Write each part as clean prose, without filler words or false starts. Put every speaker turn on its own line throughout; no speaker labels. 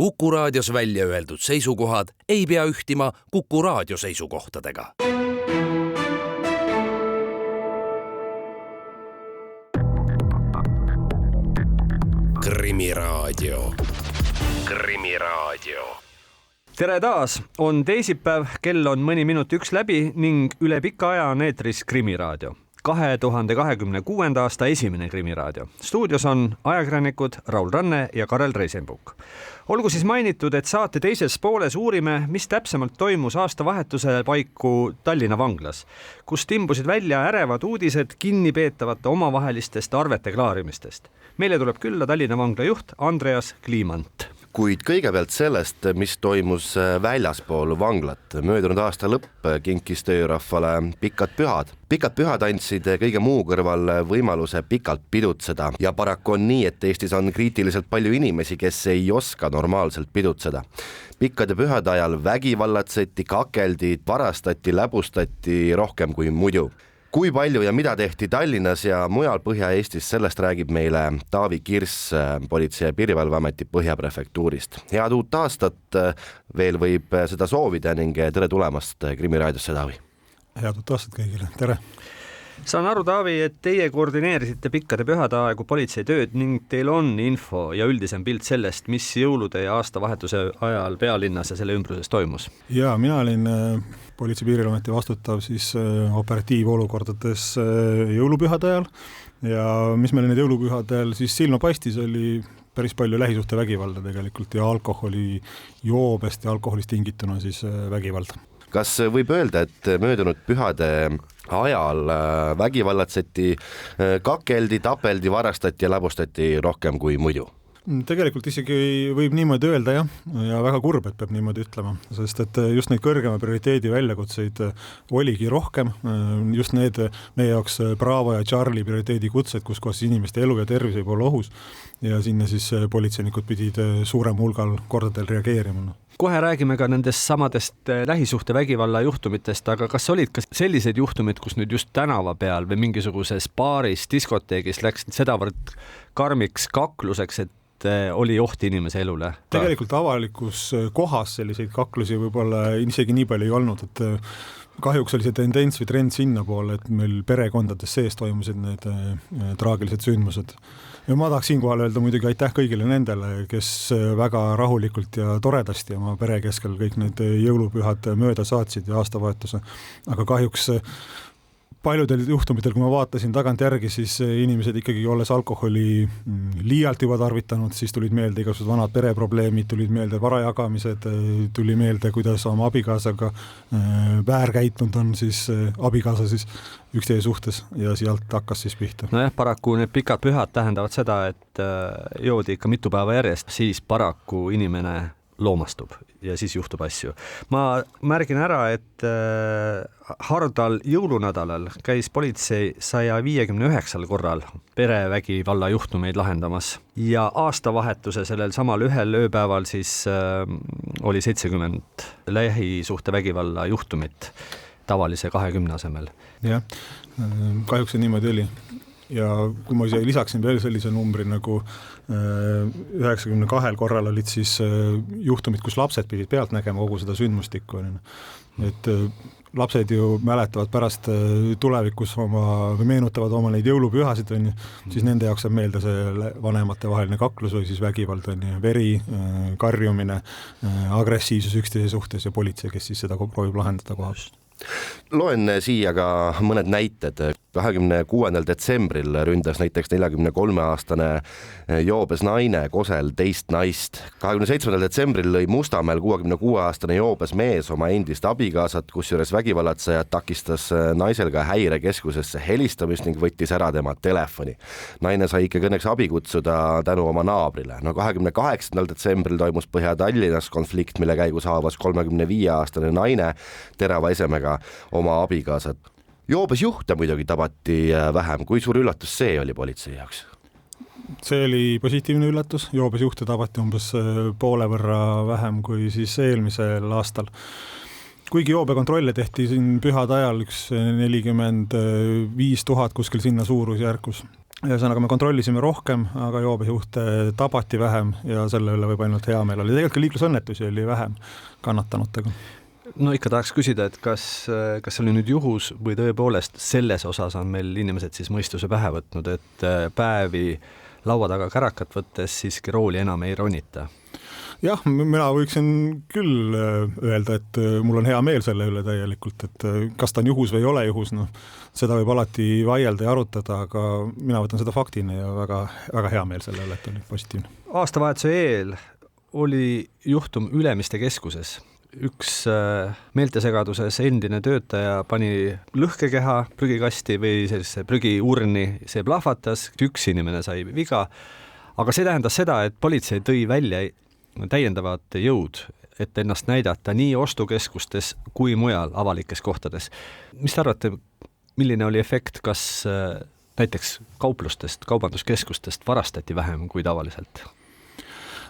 Kuku Raadios välja öeldud seisukohad ei pea ühtima Kuku Raadio seisukohtadega. Krimiraadio.
Tere taas, on teisipäev, kell on mõni minut 1 läbi ning üle pika aja on eetris Krimiraadio. 2026. aasta esimene Krimiraadio. Stuudios on ajakirjanikud Raul Ranne ja Karel Reisenbuk. Olgu siis mainitud, et saate teises pooles uurime, mis täpsemalt toimus aastavahetuse paiku Tallinna vanglas, kus timbusid välja ärevad uudised kinnipeetavate omavahelistest arvete klaarimistest. Meile tuleb külla Tallinna vangla juht Andreas Kliimant.
Kuid kõigepealt sellest, mis toimus väljaspool vanglat. Möödunud aasta lõpp kinkis töörahvale pikad pühad. Pikad pühad andsid kõige muu kõrval võimaluse pikalt pidutseda ja paraku on nii, et Eestis on kriitiliselt palju inimesi, kes ei oska normaalselt pidutseda. Pikkade pühade ajal vägivallatseti, kakeldi, varastati, läbustati rohkem kui muidu. Kui palju ja mida tehti Tallinnas ja mujal Põhja-Eestis, sellest räägib meile Taavi Kirss Politsei- ja Piirivalveameti Põhjaprefektuurist. Head uut aastat veel võib seda soovida ning tere tulemast Krimiraadiosse, Taavi.
Head uut aastat kõigile, tere.
Saan aru, Taavi, et teie koordineerisite pikkade pühade aegu politsei tööd ning teil on info ja üldisem pilt sellest, mis jõulude ja aastavahetuse ajal pealinnas ja selle ümbruses toimus.
Ja mina olin Politsei- ja Piirivalveameti vastutav siis operatiivolukordades jõulupühade ajal ja mis meil need jõulupühade ajal siis silma paistis, oli päris palju lähisuhtevägivalda tegelikult ja alkoholi joobest ja alkoholist tingituna siis vägivalda.
Kas võib öelda, et möödunud pühade ajal vägivallatseti, kakeldi, tapeldi, varastati ja läbustati rohkem kui muidu?
Tegelikult isegi võib niimoodi öelda ja väga kurb, et peab niimoodi ütlema, sest et just neid kõrgema prioriteedi väljakutseid oligi rohkem, just need meie jaoks Bravo ja Charlie prioriteedi kutsed, kus inimeste elu ja tervis võib olla ohus ja sinna siis politseinikud pidid suurem hulgal kordadel reageerima.
Kohe räägime ka nendest samadest lähisuhtevägivalla juhtumitest, aga kas olid ka sellised juhtumid, kus nüüd just tänava peal või mingisuguses baaris, diskoteegis läks sedavõrd karmiks kakluseks, et oli oht inimese elule?
Tegelikult avalikus kohas selliseid kaklusi võib-olla isegi nii palju ei olnud, et kahjuks oli see tendents või trend sinna poole, et meil perekondades sees toimusid need traagilised sündmused. Ja ma tahaks siinkohal öelda muidugi aitäh kõigile nendele, kes väga rahulikult ja toredasti oma pere keskel kõik need jõulupühad mööda saatsid ja aastavahetuse. Aga kahjuks paljudel juhtumitel, kui ma vaatasin tagant järgi, siis inimesed ikkagi olles alkoholi liialt juba tarvitanud, siis tulid meelde igasugused vanad pereprobleemid, tulid meelde varajagamised, tuli meelde, kuidas oma abikaasaga väärkäitnud on siis abikaasa siis üksteise suhtes ja sealt hakkas siis pihta.
Nojah, paraku need pikad pühad tähendavad seda, et joodi ikka mitu päeva järjest, siis paraku inimene loomastub ja siis juhtub asju. Ma märgin ära, et hardal jõulunädalal käis politsei 159 korral perevägivalla juhtumeid lahendamas ja aastavahetuse sellel samal ühel ööpäeval siis oli 70 lähisuhtevägivalla juhtumit tavalise 20 asemel.
Jah, kahjuks see niimoodi oli. Ja kui ma lisaksin veel sellise numbri nagu 92 korral olid siis juhtumid, kus lapsed pidid pealt nägema kogu seda sündmustikku. Et lapsed ju mäletavad pärast tulevikus või meenutavad oma neid jõulupühasid, siis nende jaoks saab meelde see vanemate vaheline kaklus või siis vägivald, veri, karjumine, agressiivsus üksteise suhtes ja politsei, kes siis seda proovib lahendada kohast.
Loen siia ka mõned näited. 26. detsembril ründas näiteks 43-aastane joobes naine Kosel teist naist. 27. detsembril lõi Mustamäel 66-aastane joobes mees oma endist abikaasat, kusjuures vägivallatseja takistas naisel ka häirekeskusesse helistamist ning võttis ära tema telefoni. Naine sai ikka õnneks abi kutsuda tänu oma naabrile. 28. detsembril toimus Põhja-Tallinnas konflikt, mille käigus haavas 35-aastane naine terava esemega oma abikaasat. Joobes juhte muidugi tabati vähem. Kui suur üllatus see oli politsei jaoks?
See oli positiivne üllatus. Joobes juhte tabati umbes poole võrra vähem kui siis eelmisel aastal. Kuigi joobekontrolle tehti siin pühade ajal 45 000 kuskil sinna suurusjärgus. ühesõnaga me kontrollisime rohkem, aga joobesjuhte tabati vähem ja selle üle võib ainult hea meel oli. Tegelikult ka liiklusõnnetusi oli vähem kannatanutega.
No ikka tahaks küsida, et kas see oli nüüd juhus või tõepoolest selles osas on meil inimesed siis mõistuse pähe võtnud, et päevi laua taga kärakat võttes siiski rooli enam ei ronita?
Jah, mina võiksin küll öelda, et mul on hea meel selle üle täielikult, et kas ta on juhus või ei ole juhus, seda võib alati vaielda ja arutada, aga mina võtan seda faktina ja väga, väga hea meel selle üle, et oli positiivne.
Aastavahetuse eel oli juhtum Ülemiste keskuses. Üks meeltesegaduses endine töötaja pani lõhkekeha prügikasti või sellise prügiurni, see plahvatas, üks inimene sai viga, aga see tähendas seda, et politsei tõi välja täiendavad jõud, et ennast näidata nii ostukeskustes kui mujal avalikes kohtades. Mis te arvate, milline oli efekt, kas näiteks kauplustest, kaubanduskeskustest varastati vähem kui tavaliselt?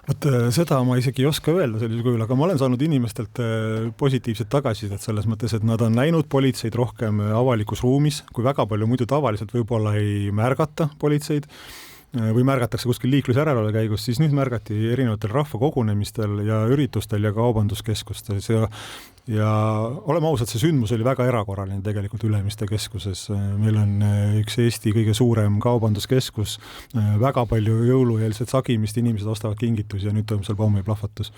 Vot seda ma isegi ei oska öelda sellisel kujul, aga ma olen saanud inimestelt positiivset tagasisidet selles mõttes, et nad on näinud politseid rohkem avalikus ruumis, kui väga palju muidu tavaliselt võib-olla ei märgata politseid või märgatakse kuskil liiklusjärelevalve käigus, siis nüüd märgati erinevatel rahvakogunemistel ja üritustel ja kaubanduskeskustes ja oleme ausad, see sündmus oli väga erakorraline tegelikult Ülemiste keskuses. Meil on üks Eesti kõige suurem kaubanduskeskus, väga palju jõulueelset sagimist, inimesed ostavad kingitusi ja nüüd toimub seal pommiplahvatus.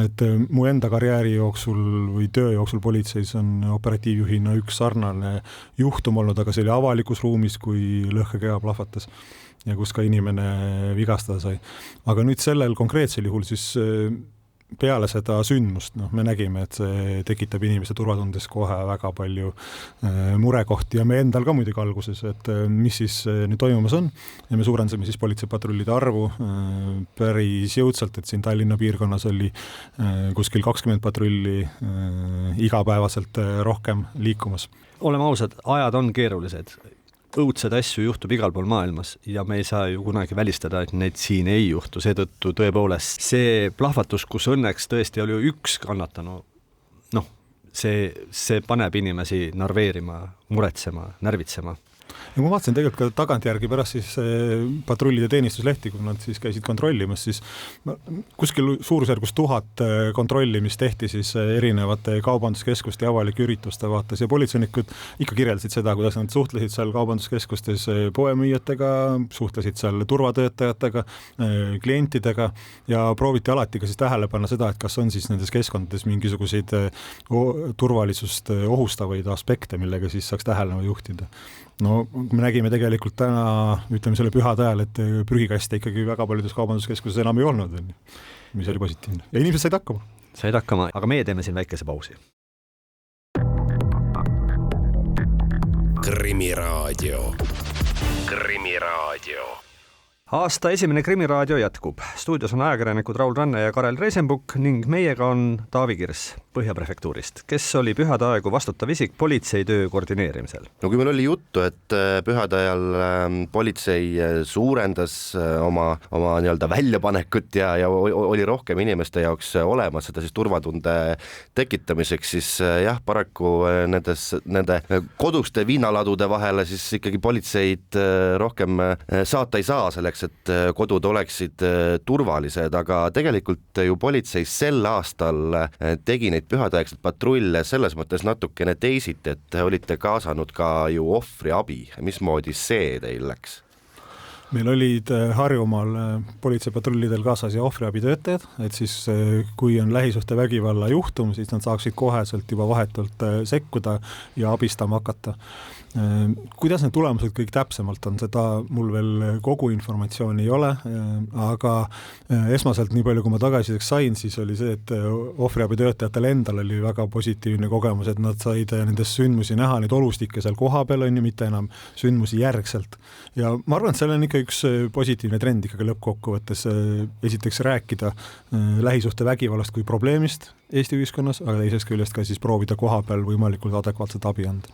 Et mu enda karjääri jooksul või töö jooksul politseis on operatiivjuhina üks sarnane juhtum olnud, aga see oli avalikus ruumis, kui lõhkekeha plahvatas ja kus ka inimene vigastada sai. Aga nüüd sellel konkreetsel juhul siis peale seda sündmust, me nägime, et see tekitab inimeste turvatundes kohe väga palju murekohti ja me endal ka muidugi alguses, et mis siis nüüd toimumas on ja me suurendasime siis politseipatrullide arvu päris jõudsalt, et siin Tallinna piirkonnas oli kuskil 20 patrulli igapäevaselt rohkem liikumas.
Oleme ausad, ajad on keerulised. Õudsed asju juhtub igal pool maailmas ja me ei saa ju kunagi välistada, et neid siin ei juhtu. Seetõttu tõepoolest see plahvatus, kus õnneks tõesti oli üks kannatanu, see paneb inimesi narveerima, muretsema, närvitsema.
Ja ma vaatasin tegelikult ka tagantjärgi pärast siis patrullide teenistuslehti, kui nad siis käisid kontrollimas, siis kuskil suurusjärgus 1000 kontrollimist tehti siis erinevate kaubanduskeskuste ja avalike ürituste vaates ja politseinikud ikka kirjeldasid seda, kuidas nad suhtlesid seal kaubanduskeskustes poemüüjatega, suhtlesid seal turvatöötajatega, klientidega ja prooviti alati ka siis tähele panna seda, et kas on siis nendes keskkondades mingisuguseid turvalisust ohustavaid aspekte, millega siis saaks tähelepanu juhtida. No me nägime tegelikult täna, ütleme selle pühade ajal, et prügikaste ikkagi väga paljudes kaubanduskeskuses enam ei olnud, mis oli positiivne. Ja inimesed said hakkama,
aga meie teeme siin väikese pausi.
Krimiraadio. Aasta esimene Krimiraadio jätkub. Stuudios on ajakirjanikud Raul Ranne ja Karel Reisenbuk ning meiega on Taavi Kirs Põhjaprefektuurist, kes oli pühade aegu vastutav isik politseitöö koordineerimisel.
No kui meil oli juttu, et pühade ajal politsei suurendas oma nii-öelda väljapanekut ja oli rohkem inimeste jaoks olemas seda siis turvatunde tekitamiseks, siis jah, paraku nende koduste viinaladude vahele siis ikkagi politseid rohkem saata ei saa selleks, et kodud oleksid turvalised, aga tegelikult ju politsei sel aastal tegi neid pühadeaegseid patrulle selles mõttes natukene teisiti, et olite kaasanud ka ju ohvriabi. Mismoodi see teil läks?
Meil olid Harjumaal politseipatrullidel kaasas ja ohvriabitöötajad, et siis kui on lähisuhte vägivalla juhtum, siis nad saaksid koheselt juba vahetult sekkuda ja abistama hakata. Kuidas need tulemused kõik täpsemalt on, seda mul veel kogu informatsiooni ei ole, aga esmaselt nii palju, kui ma tagasisideks sain, siis oli see, et ohvriabitöötajatel endal oli väga positiivne kogemus, et nad said nendes sündmusi näha, neid olustikke seal koha peal on ju, mitte enam sündmusi järgselt. Ja ma arvan, et seal on ikka üks positiivne trend ikkagi lõppkokkuvõttes esiteks rääkida lähisuhte vägivallast kui probleemist Eesti ühiskonnas, aga teisest küljest ka siis proovida koha peal võimalikult adekvaatset abi anda.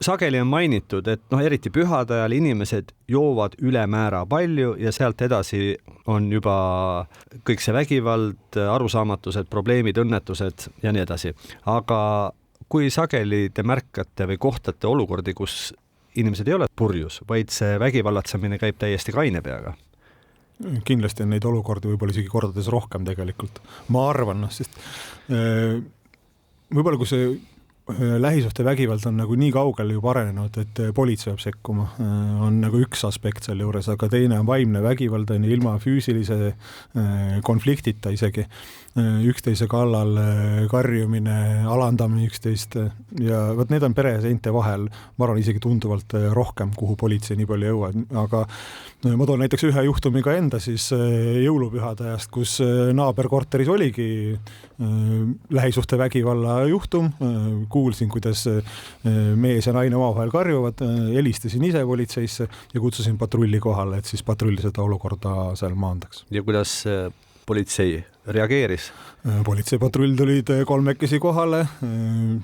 Sageli on mainitud, et eriti pühade ajal inimesed joovad ülemäära palju ja sealt edasi on juba kõik see vägivald, arusaamatused, probleemid, õnnetused ja nii edasi. Aga kui sageli te märkate või kohtate olukordi, kus
inimesed ei ole purjus, vaid see vägivallatsemine käib täiesti kaine peaga.
Kindlasti on neid olukordi võib-olla isegi kordades rohkem tegelikult. Ma arvan, sest võib-olla kui see lähisuhte vägivald on nagu nii kaugel juba arenenud, et politsei peab sekkuma, on nagu üks aspekt seal juures, aga teine on vaimne vägivald, on ilma füüsilise konfliktita isegi, üksteise kallal karjumine, alandamine üksteist ja võt need on pereseinte vahel, ma arvan isegi tunduvalt rohkem, kuhu politsei nii palju jõuab, aga ma toon näiteks ühe juhtumi ka enda siis jõulupühade ajast, kus naaberkorteris oligi lähisuhte vägivalla juhtum, kuulsin, kuidas mees ja naine omavahel karjuvad, helistasin ise politseisse ja kutsusin patrulli kohale, et siis patrull seda olukorda seal maandaks.
Ja kuidas politsei reageeris?
Politseipatrull tulid kolmekesi kohale,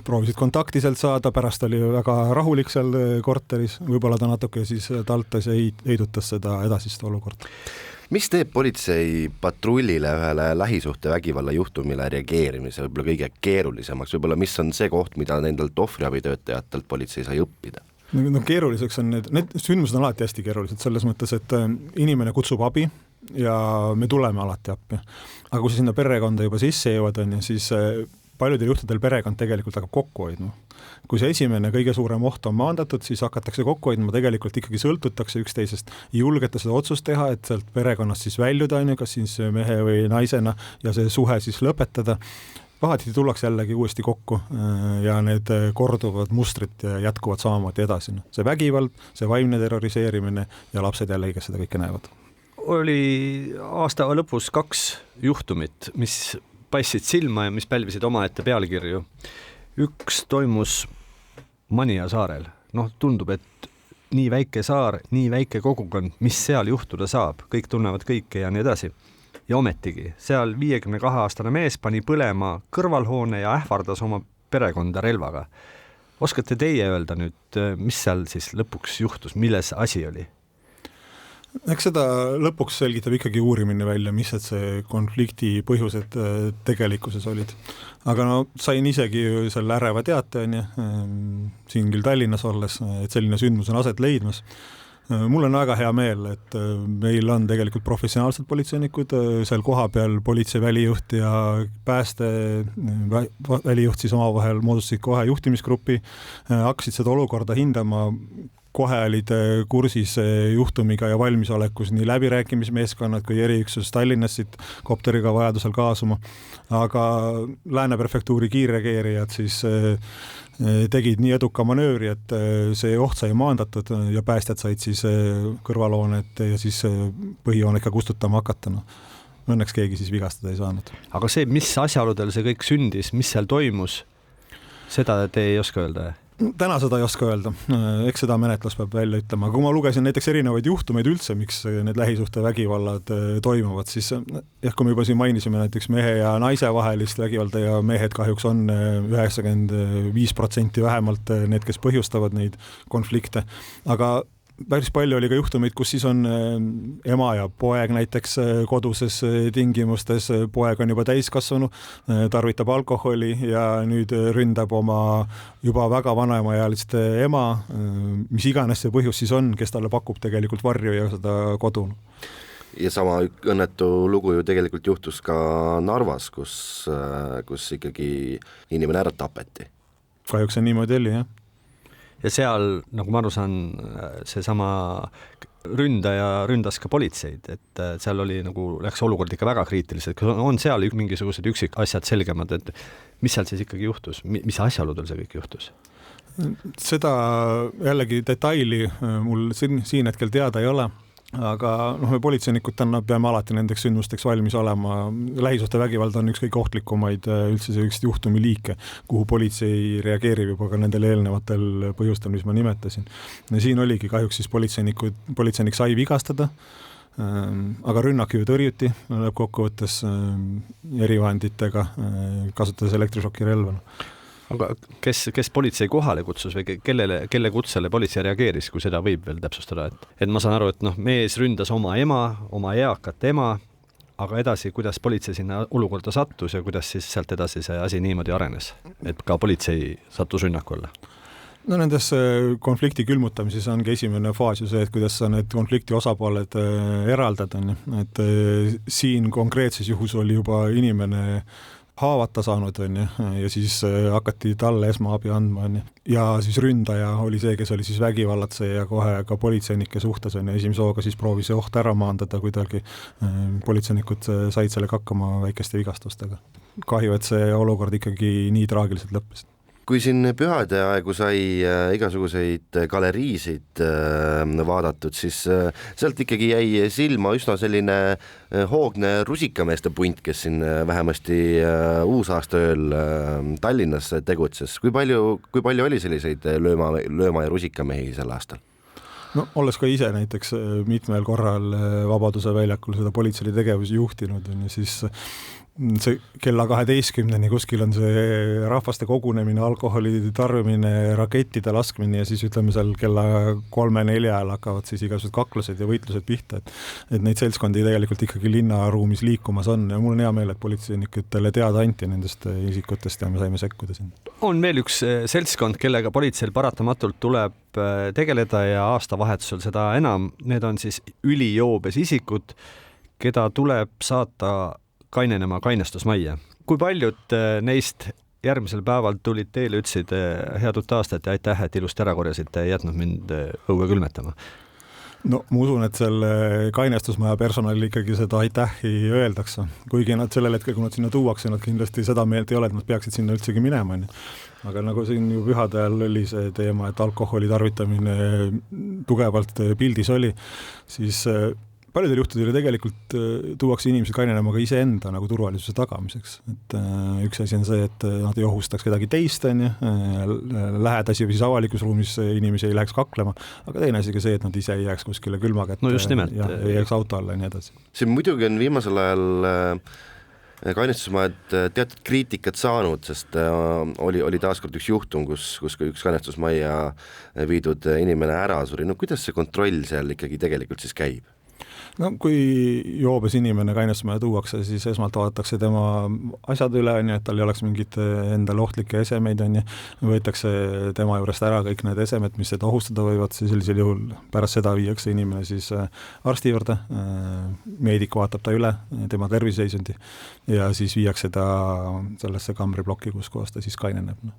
proovisid kontakti sealt saada, pärast oli väga rahulik seal korteris, võib-olla ta natuke siis taltas ja heidutas seda edasist olukorda.
Mis teeb politsei patrullile ühele lähisuhte vägivalla juhtumile reageerimise võib-olla kõige keerulisemaks, võib-olla mis on see koht, mida nendelt ohvriabitöötajatelt politsei sai õppida?
No keeruliseks on need sündmused on alati hästi keerulised selles mõttes, et inimene kutsub abi ja me tuleme alati appi. Aga kui sa sinna perekonda juba sisse jõuad, siis paljudel juhtudel perekond tegelikult hakkab kokku hoidma. Kui see esimene kõige suurem oht on maandatud, siis hakatakse kokku hoidma, tegelikult ikkagi sõltutakse üksteisest, julgeta seda otsust teha, et sealt perekonnast siis väljuda, kas siis mehe või naisena ja see suhe siis lõpetada. Vahetiti tullakse jällegi uuesti kokku ja need korduvad mustrid jätkuvad samamoodi edasi. See vägivald, see vaimne terroriseerimine ja lapsed jällegi, kes seda kõike näevad.
Oli aasta lõpus 2 juhtumit, mis paistsid silma ja mis pälvisid omaette pealkirju. Üks toimus Manija saarel. Tundub, et nii väike saar, nii väike kogukond, mis seal juhtuda saab, kõik tunnevad kõike ja nii edasi. Ja ometigi, seal 52-aastane mees pani põlema kõrvalhoone ja ähvardas oma perekonda relvaga. Oskate teie öelda nüüd, mis seal siis lõpuks juhtus, milles asi oli?
Eks seda lõpuks selgitab ikkagi uurimine välja, mis see konflikti põhjused tegelikkuses olid. Aga sain isegi selle äreva teate, siin küll Tallinnas olles, et selline sündmus on aset leidmas. Mul on väga hea meel, et meil on tegelikult professionaalsed politseinikud, seal koha peal politsei välijuht ja pääste välijuht siis omavahel moodustasid kohe juhtimisgrupi, hakkasid seda olukorda hindama, kohe olid kursis juhtumiga ja valmisolekus nii läbirääkimismeeskonnad kui eriüksus Tallinnas siit kopteriga vajadusel kaasuma, aga Lääne prefektuuri kiirreageerijad siis tegid nii eduka manööri, et see oht sai maandatud ja päästjad said siis kõrvalhoonet ja siis põhihoone ikka kustutama hakata. Õnneks keegi siis vigastada ei saanud.
Aga see, mis asjaoludel see kõik sündis, mis seal toimus, seda te ei oska öelda?
Täna seda ei oska öelda, eks seda menetlus peab välja ütlema, aga kui ma lugesin näiteks erinevaid juhtumeid üldse, miks need lähisuhte vägivallad toimuvad, siis kui me juba siin mainisime näiteks mehe ja naise vahelist vägivalda ja mehed kahjuks on 95% vähemalt need, kes põhjustavad neid konflikte, aga päris palju oli ka juhtumeid, kus siis on ema ja poeg näiteks koduses tingimustes, poeg on juba täiskasvanu, tarvitab alkoholi ja nüüd ründab oma juba väga vanemaealist ema, mis iganes see põhjus siis on, kes talle pakub tegelikult varju ja seda kodu.
Ja sama õnnetu lugu ju tegelikult juhtus ka Narvas, kus ikkagi inimene ära tapeti.
Kahjuks on niimoodi oli, jah.
Ja seal, nagu ma aru saan, see sama ründaja ründas ka politseid, et seal oli läks olukord ikka väga kriitiliselt. On seal mingisugused üksik asjad selgemad, et mis seal siis ikkagi juhtus, mis asjaoludel see kõik juhtus?
Seda jällegi detaili mul siin hetkel teada ei ole, aga me politseinikud peame alati nendeks sündmusteks valmis olema. Lähisuhte vägivald on üks kõige ohtlikumaid üldse see üks juhtumi liike, kuhu politsei reageerib juba ka nendel eelnevatel põhjustel, mis ma nimetasin. Siin oligi kahjuks siis politseinik sai vigastada, aga rünnak ju tõrjuti lõppkokkuvõttes erivahenditega, kasutades elektrišokirelva.
Aga kes politsei kohale kutsus või kelle kutsele politsei reageeris, kui seda võib veel täpsustada? Et ma saan aru, et mees ründas oma ema, oma eakat ema, aga edasi, kuidas politsei sinna olukorda sattus ja kuidas siis sealt edasi see asi niimoodi arenes, et ka politsei sattus rünnaku alla?
no nendes konflikti külmutamises ongi esimene faas ju see, et kuidas sa need konflikti osapooled eraldad, on ju. Et siin konkreetses juhus oli juba inimene haavata saanud, on ju, ja siis hakati talle esmaabi andma, on ju. Ja siis ründaja oli see, kes oli siis vägivallatseja ja kohe ka politseinike suhtes, on ju. Esimese hooga siis proovis oht ära maandada kuidagi. Politseinikud said sellega hakkama väikeste vigastustega. Kahju, et see olukord ikkagi nii traagiliselt lõppes.
Kui siin pühade aegu sai igasuguseid galeriisid vaadatud, siis sealt ikkagi jäi silma üsna selline hoogne rusikameeste punt, kes siin vähemasti uusaastaööl Tallinnas tegutses. Kui palju oli selliseid lööma ja rusikamehi sel aastal?
No, olles ka ise näiteks mitmel korral Vabaduse väljakul seda politseili tegevusi juhtinud, siis see kella 12-ni kuskil on see rahvaste kogunemine, alkoholi tarbimine, rakettide laskmine ja siis ütleme seal kella 3-4 hakkavad siis igasugused kaklused ja võitlused pihta, et neid seltskondi tegelikult ikkagi linnaruumis liikumas on ja mul on hea meel, et politseinikutele teada anti nendest isikutest ja me saime sekkuda siin.
On veel üks seltskond, kellega politseil paratamatult tuleb tegeleda ja aastavahetusel seda enam, need on siis ülijoobes isikud, keda tuleb saata kainenema kainestusmajja. Kui paljud neist järgmisel päeval tulid teile, ütlesid head uut aastat ja aitäh, et ilusti ära korjasite ja jätnud mind õue külmetama?
No ma usun, et selle kainestusmaja personalil ikkagi seda aitähi öeldakse. Kuigi nad sellel hetkel, kui nad sinna tuuakse, nad kindlasti seda meelt ei ole, et nad peaksid sinna üldsegi minema. Aga nagu siin ju pühade ajal oli see teema, et alkoholi tarvitamine tugevalt pildis oli, siis paljudel juhtudel tegelikult tuuakse inimesed kainenema ka iseenda nagu turvalisuse tagamiseks. Et üks asi on see, et nad ei ohustaks kedagi teist, lähedasi või siis avalikus ruumis inimesi ei läheks kaklema, aga teine asi ka see, et nad ise ei jääks kuskile külma kätte ja ei jääks auto alla ja nii edasi.
See muidugi on viimasel ajal kainestusmajad teatud kriitikat saanud, sest oli taaskord üks juhtum, kus üks kainestusmajja viidud inimene ära suri. No kuidas see kontroll seal ikkagi tegelikult siis käib?
No kui joobes inimene kainestusmaja tuuakse, siis esmalt vaadatakse tema asjad üle, et tal ei oleks mingit endale ohtlikke esemeid, võetakse tema juurest ära kõik need esemed, mis seda ohustada võivad, siis sellisel juhul pärast seda viiakse inimene siis arsti juurde, meedik vaatab ta üle, tema terviseseisundi ja siis viiakse ta sellesse kambriplokki, kus kohas ta siis kaineneb.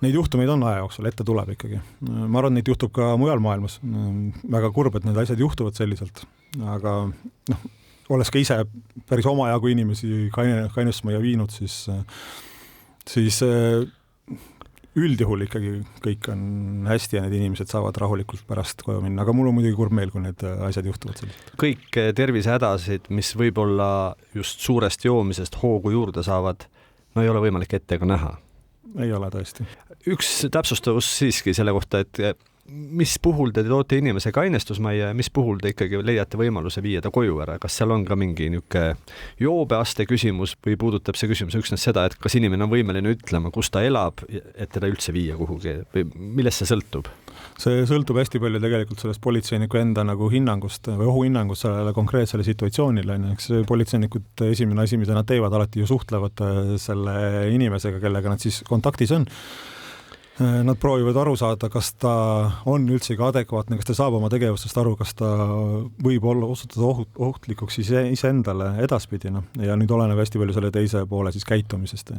Neid juhtumeid on aja jooksul, ette tuleb ikkagi. Ma arvan, neid juhtub ka mujal maailmas. Väga kurb, et need asjad juhtuvad selliselt. Aga olles ka ise päris omajagu inimesi kainestusmaja viinud, siis üldjuhul ikkagi kõik on hästi ja need inimesed saavad rahulikult pärast koju minna. Aga mul on muidugi kurb meel, kui need asjad juhtuvad selliselt.
Kõik tervisehädasid, mis võib-olla just suurest joomisest hoogu juurde saavad, no ei ole võimalik ette ka näha.
Ei ole tõesti.
Üks täpsustavus siiski selle kohta, et mis puhul te toote inimese kainestusmajja ja mis puhul te ikkagi leiate võimaluse viia ta koju ära? Kas seal on ka mingi niisugune joobeaste küsimus või puudutab see küsimus üksnes seda, et kas inimene on võimeline ütlema, kus ta elab, et teda üldse viia kuhugi või millest see sõltub?
See sõltub hästi palju tegelikult sellest politseiniku enda nagu hinnangust või ohuhinnangust sellele konkreetsele situatsioonile. Eks politseinikud esimene asi, mida nad teevad, alati ju suhtlevad selle inimesega, kellega nad siis kontaktis on. Nad proovivad aru saada, kas ta on üldse ka adekvaatne, kas ta saab oma tegevustest aru, kas ta võib olla osutada ohtlikuks iseendale edaspidi. Ja nüüd oleneb hästi palju selle teise poole siis käitumisest.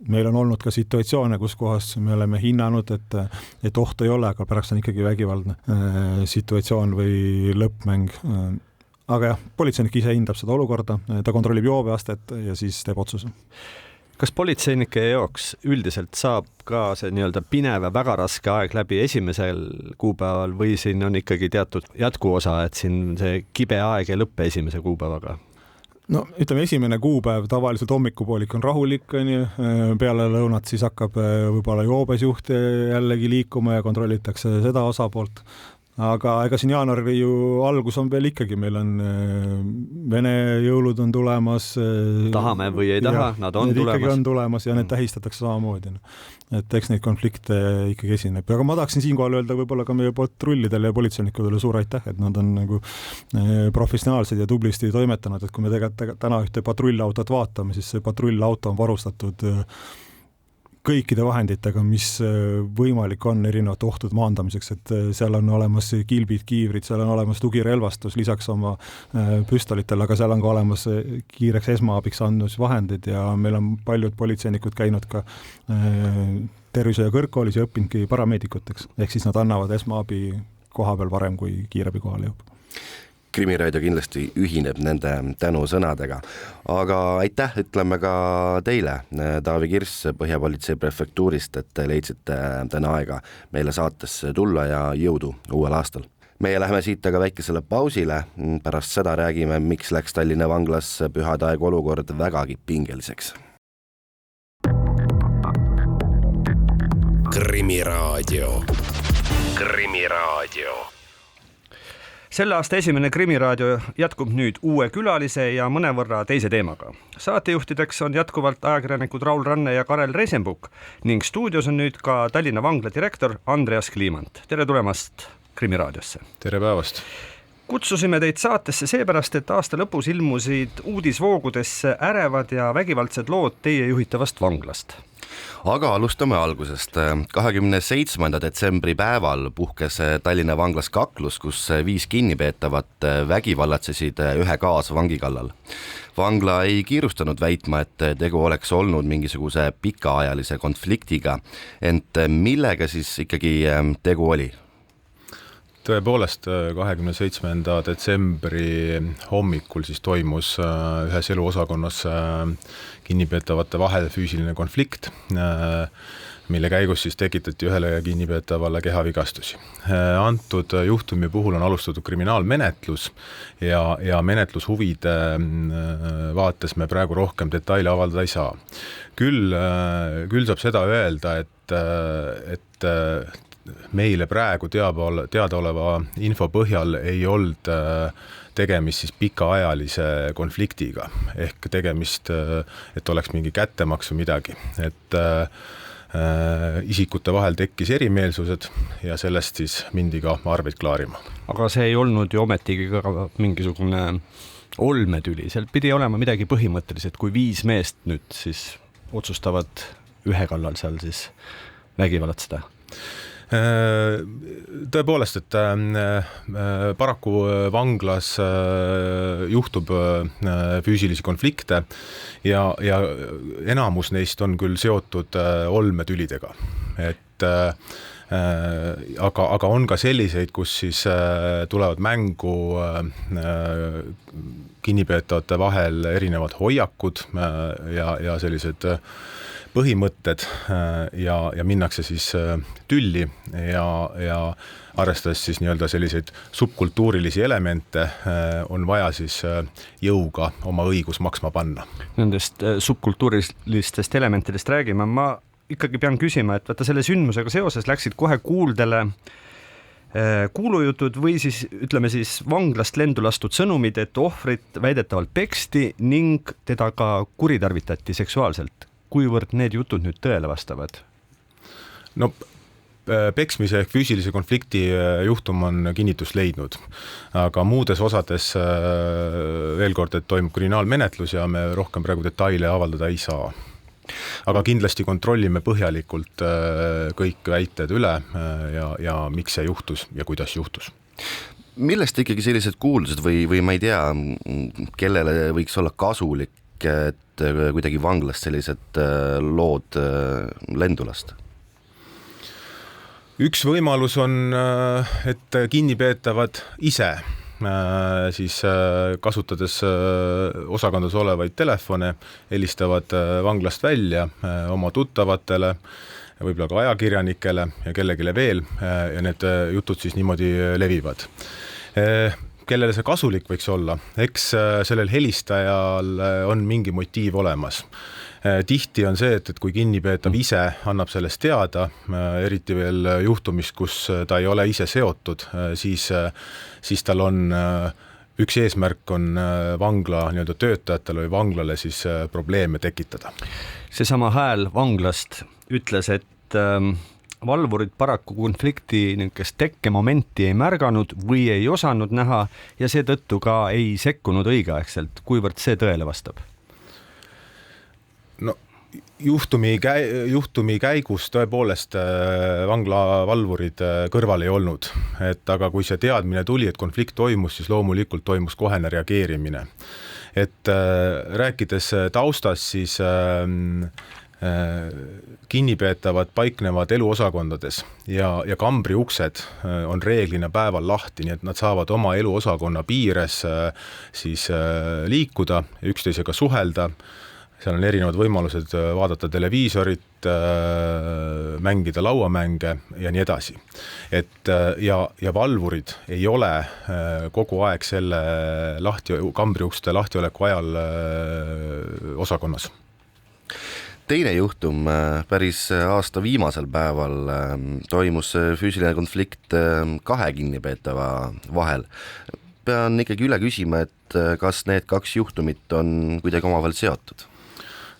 Meil on olnud ka situatsioone, kus kohas me oleme hinnanud, et ohtu ei ole, aga pärast on ikkagi vägivaldne situatsioon või lõppmäng. Aga jah, politseinik ise hindab seda olukorda, ta kontrollib joobeastet ja siis teeb otsuse.
Kas politseinike jaoks üldiselt saab ka see nii-öelda pinev ja väga raske aeg läbi esimesel kuupäeval või siin on ikkagi teatud jätkuosa, et siin see kibe aeg ei lõppe esimese kuupäevaga?
No ütleme, esimene kuupäev tavaliselt hommikupoolik on rahulik, peale lõunat siis hakkab võib-olla joobesjuht jällegi liikuma ja kontrollitakse seda osapoolt. Aga ega siin jaanuari ju algus on veel ikkagi, meil on Vene jõulud on tulemas.
Tahame või ei taha, nad on tulemas.
Ikkagi on tulemas ja need tähistatakse samamoodi. Et eks neid konflikte ikkagi esineb. Aga ma tahaksin siinkohal öelda võib-olla ka meie patrullidele ja politseinikudele suur aitäh, et nad on nagu professionaalsed ja tublisti toimetanud, et kui me täna ühte patrullautot vaatame, siis see patrullauto on varustatud kõikide vahenditega, mis võimalik on erinevate ohtude maandamiseks, et seal on olemas kilbid, kiivrid, seal on olemas tugirelvastus lisaks oma püstolitele, aga seal on ka olemas kiireks esmaabiks andmisvahendid ja meil on paljud politseinikud käinud ka tervise- ja kõrgkoolis ja õppinudki parameedikuteks, ehk siis nad annavad esmaabi koha peal varem, kui kiirabi kohale jõub.
Krimiraadio kindlasti ühineb nende tänusõnadega, aga aitäh ütleme ka teile, Taavi Kirss Põhjapolitsei prefektuurist, et leidsite täna aega meile saatesse tulla ja jõudu uuel aastal. Meie läheme siit aga väikesele pausile, pärast seda räägime, miks läks Tallinna vanglas pühadaegu olukord vägagi pingeliseks.
Krimiraadio. Krimiraadio.
Selle aasta esimene Krimiraadio jätkub nüüd uue külalise ja mõnevõrra teise teemaga. Saatejuhtideks on jätkuvalt ajakirjanikud Raul Ranne ja Karel Reisenbuk ning stuudios on nüüd ka Tallinna vangla direktor Andreas Kliimant. Tere tulemast Krimiraadiosse.
Tere päevast.
Kutsusime teid saatesse seepärast, et aasta lõpus ilmusid uudisvoogudesse ärevad ja vägivaldsed lood teie juhitavast vanglast.
Aga alustame algusest. 27. detsembri päeval puhkes Tallinna vanglas kaklus, kus 5 kinnipeetavat vägivallatsesid ühe kaasvangi kallal. Vangla ei kiirustanud väitma, et tegu oleks olnud mingisuguse pikaajalise konfliktiga, ent millega siis ikkagi tegu oli?
Tõepoolest 27. detsembri hommikul siis toimus ühes eluosakonnas kinnipeetavate vahel füüsiline konflikt, mille käigus siis tekitati ühele kinnipeetavale kehavigastusi. Antud juhtumi puhul on alustatud kriminaalmenetlus ja menetlushuvide vaates me praegu rohkem detaile avaldada ei saa. Küll saab seda öelda, et meile praegu teadaoleva info põhjal ei olnud tegemist siis pikaajalise konfliktiga ehk tegemist, et oleks mingi kättemaks või midagi, et isikute vahel tekkis erimeelsused ja sellest siis mindi ka arveid klaarima.
Aga see ei olnud ju ometigi ka mingisugune olmetüli, seal pidi olema midagi põhimõtteliselt, kui 5 meest nüüd siis otsustavad ühe kallal seal siis vägivallatseda.
Tõepoolest, et paraku vanglas juhtub füüsilisi konflikte ja enamus neist on küll seotud olmetülidega, et aga on ka selliseid, kus siis tulevad mängu kinnipeetavate vahel erinevad hoiakud ja sellised põhimõtted ja minnakse siis tülli ja arvestades siis nii-öelda selliseid subkultuurilisi elemente on vaja siis jõuga oma õigus maksma panna.
Nendest subkultuurilistest elementidest räägime, ma ikkagi pean küsima, et vaata selle sündmusega seoses läksid kohe kuuldele kuulujutud või siis ütleme siis vanglast lendu lastud sõnumid, et ohvrit väidetavalt peksti ning teda ka kuritarvitati seksuaalselt. Kuivõrd need jutud nüüd tõele vastavad?
No peksmise ehk füüsilise konflikti juhtum on kinnitust leidnud, aga muudes osades veel kord, et toimub kriminaalmenetlus ja me rohkem praegu detaile avaldada ei saa. Aga kindlasti kontrollime põhjalikult kõik väited üle ja miks see juhtus ja kuidas juhtus.
Millest ikkagi sellised kuuldused või ma ei tea, kellele võiks olla kasulik, et kuidagi vanglast sellised lood lendu lasta?
Üks võimalus on, et kinnipeetavad ise siis kasutades osakondades olevaid telefone helistavad vanglast välja oma tuttavatele, võib-olla ka ajakirjanikele ja kellegile veel ja need jutud siis niimoodi levivad. Kellele see kasulik võiks olla? Eks sellel helistajal on mingi motiiv olemas. Tihti on see, et kui kinnipeetav ise annab sellest teada, eriti veel juhtumist, kus ta ei ole ise seotud, siis tal on üks eesmärk on vangla nii-öelda töötajatele või vanglale siis probleeme tekitada.
Seesama hääl vanglast ütles, et valvurid paraku konflikti niisugust tekkemomenti ei märganud või ei osanud näha ja seetõttu ka ei sekkunud õigeaegselt. Kuivõrd see tõele vastab?
No juhtumi käigus tõepoolest vanglavalvurid kõrval ei olnud, et aga kui see teadmine tuli, et konflikt toimus, siis loomulikult toimus kohene reageerimine. Et rääkides taustast, siis kinnipeetavad paiknevad eluosakondades ja kambri uksed on reeglina päeval lahti, nii et nad saavad oma eluosakonna piires siis liikuda ja üksteisega suhelda. Seal on erinevad võimalused vaadata televiisorit, mängida lauamänge ja nii edasi. Et, ja valvurid ei ole kogu aeg selle kambriukste lahtioleku ajal osakonnas.
Teine juhtum päris aasta viimasel päeval toimus füüsiline konflikt kahe kinnipeetava vahel. Pean ikkagi üle küsima, et kas need kaks juhtumit on kuidagi omavahel seotud?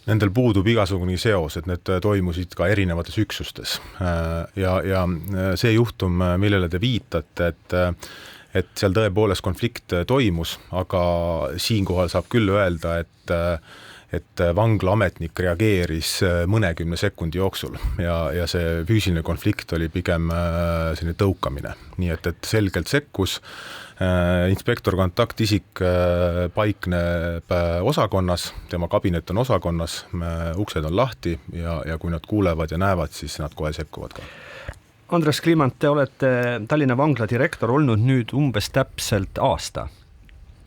Nendel puudub igasugune seos, et need toimusid ka erinevates üksustes. Ja see juhtum, millele te viitate, et seal tõepoolest konflikt toimus, aga siinkohal saab küll öelda, et vanglaametnik reageeris mõnekümne sekundi jooksul ja see füüsiline konflikt oli pigem selline tõukamine. Nii et selgelt sekkus, inspektor kontaktisik paikneb osakonnas, tema kabinet on osakonnas, uksed on lahti ja kui nad kuulevad ja näevad, siis nad kohe sekkuvad ka.
Andres Kliimant, te olete Tallinna vangla direktor olnud nüüd umbes täpselt aasta.